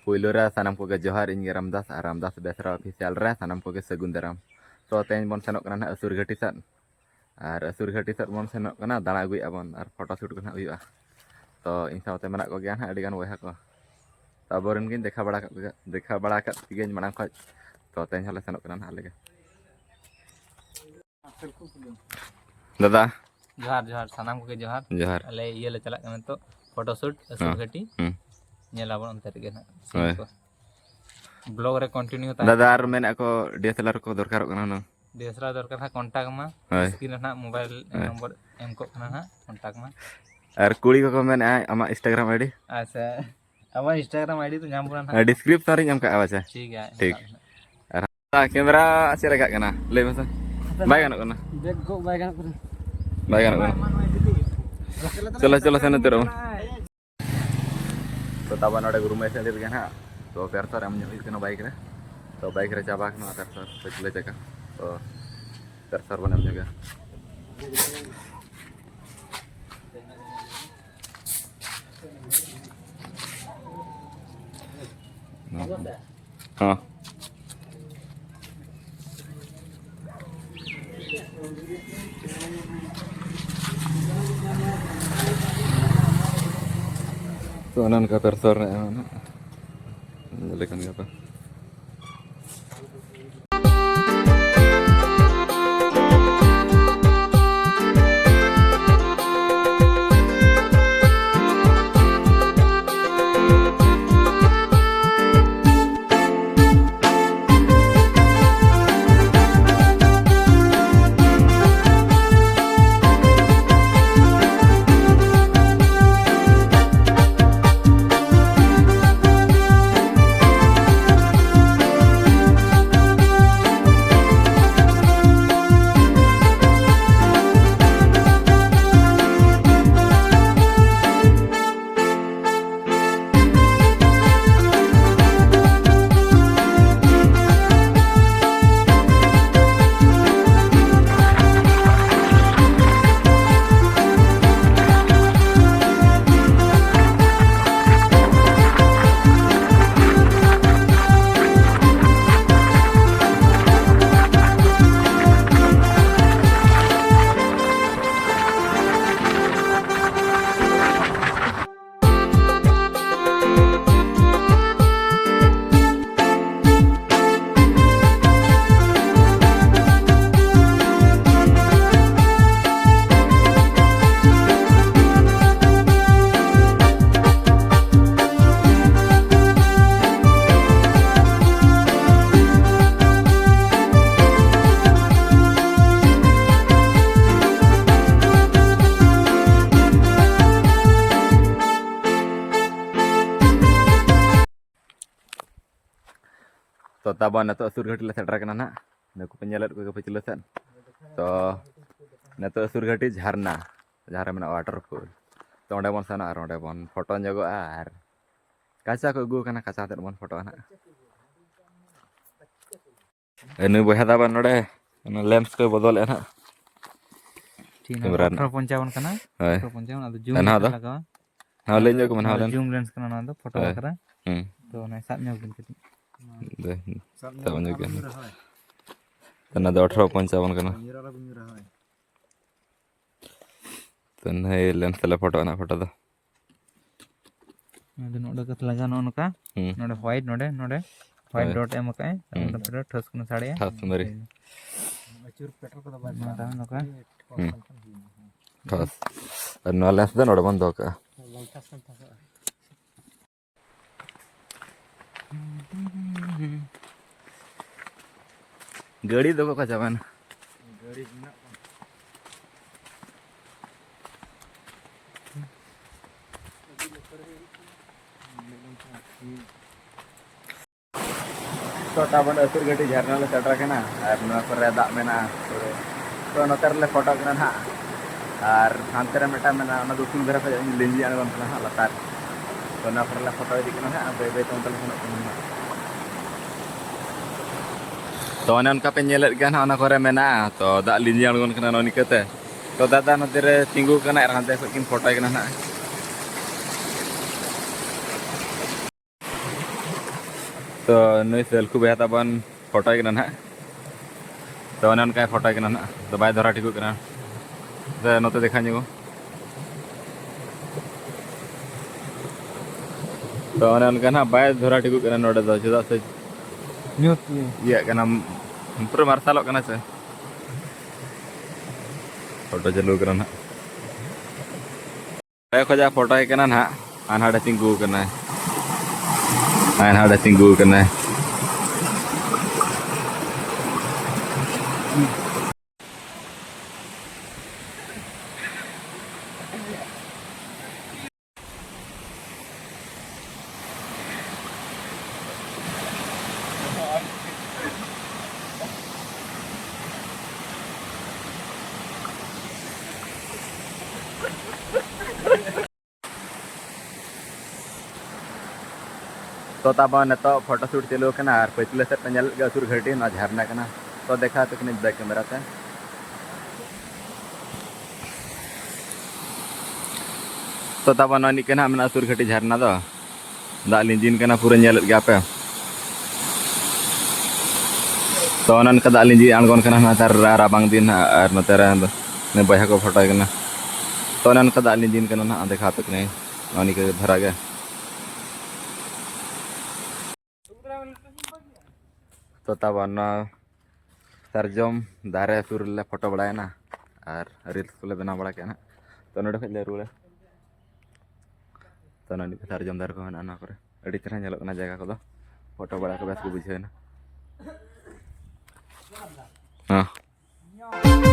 पुइलो रे सानाम को जोहार इन रामदास और रामदास बेसरा ऑफिशियल रे सानाम को सगुन दाराम तो तेन बन सेनोक कना असुर घाटी सन और असुर घाटी सन बन सेनोक कना दाणा अगुया बन और फोटो शूट को हुआ तो इन साथे मेना को गया ना अडिगान वहा को तो अबरन गिन देखा बड़ा गिन मांग खज तो तेन हले सेनोक कना हाले के दादा जोहार जोहार सानाम को जोहार जोहार अले ये ले चला कना तो फोटो शूट असुर घाटी नेलाबन अंतर के ना ब्लॉग रे कंटिन्यू ता दादा और मेना को डीएसएलआर को दरकार कना न डीएसएलआर दरकार था कांटेक्ट मा स्क्रीन ना मोबाइल नंबर एम को कना ना कांटेक्ट मा और कुड़ी को मेना आमा इंस्टाग्राम आईडी अच्छा अब इंस्टाग्राम आईडी तो नाम बुरा ना डिस्क्रिप्शन रे हम का आवाज ठीक है ठीक कैमरा से लगा कना ले मसा बाय गानो कना बैक गो बाय गानो बाय गानो कना चलो चलो सेन तेरो तो तब नोडे गुरु में से दे गना तो पेरसर हम न्यू कना बाइक रे तो बाइक रे चाबा कना पेरसर पिछले जगह तो पेरसर बने जगह हाँ तो अनन का पेरसर है ना लेकिन क्या तो तब नत असुर घाटी सेटर ना नुक पेलत को पिछले सन तो नत असुर घाटी झरना जहाँ में वाटरफॉल तो अंडे बन सेना और अंडे बन फोटो जगो और काचा को अगू कना काचा बन फोटो ना नु बहा दाबा नडे लेंस को बदल ना कैमरा 55 कना 55 अदो जूम लगावा हां ले जो को मन हां जूम लेंस कना ना दो फोटो करा तो ना साब न्यो बिन कति दे साब न्यो के तना 1855 कना तो नै लेंस ले फोटो ना फोटो दो नडे नोडे कत लगा नोनका नोडे व्हाइट नोडे नोडे व्हाइट डॉट एम का नोडे फिर ठस कना साड़े ठस मरी अचूर पेट्रोल को दबा ना नोका ठस और नो लेंस दे नोडे बंद का गाड़ी दो का जवान गाड़ी बिना तो तब असुर घाटी झरना ले सेटर कना और ना करे दाग मेना तो नतर ले फोटो कना ना और हानते रे मेटा मेना ना दुसुल धरा पे लिंजी आने बन ना लतार तो ना पर ले फोटो इदी कना ना बे बे तो तले तो उनका पे नेलत गया ना करे मेना तो दाग लिंजी आने कना नो निकते तो दादा नते रे तिंगु कना और हानते किन फोटो कना ना तो नई सेल्फी बया ताबन फोटो के ना तो अने उनका फोटो के ना तो बाय धरा ठीक करना तो नोते देखा जो तो अने उनका ना बाय धरा ठीक करना नोडे दो चदा से ये करना पूरा मार्शल करना से फोटो चालू करना खोजा फोटो के ना अनहाड़े तिंगू करना अनहाड़े तिंगू करना तो ताबन तो फोटो शूट चलो करना और पछले से पेंजल असुर घाटी ना झरना करना तो देखा तो कहीं बैक कैमरा से तो ताबन ननी करना मैं असुर घाटी झरना दो दा लिंजिन करना पूरा नेल गया पे तो अनन का दा लिंजी आंगन करना ना तार राबांग दिन और नतरा ने बया को फोटो करना तो अनन का दा लिंजिन करना ना देखा तो कहीं ननी के धरा गया तो ताबन सरजम दारे सुर ले फोटो बड़ा ना और रील्स को बना बड़ा के ना तो नोडे खले रुले तो ननी सरजम दार को ना ना करे अड़ी तरह नेलो ना जगह को फोटो बड़ा को बेस को बुझे ना हाँ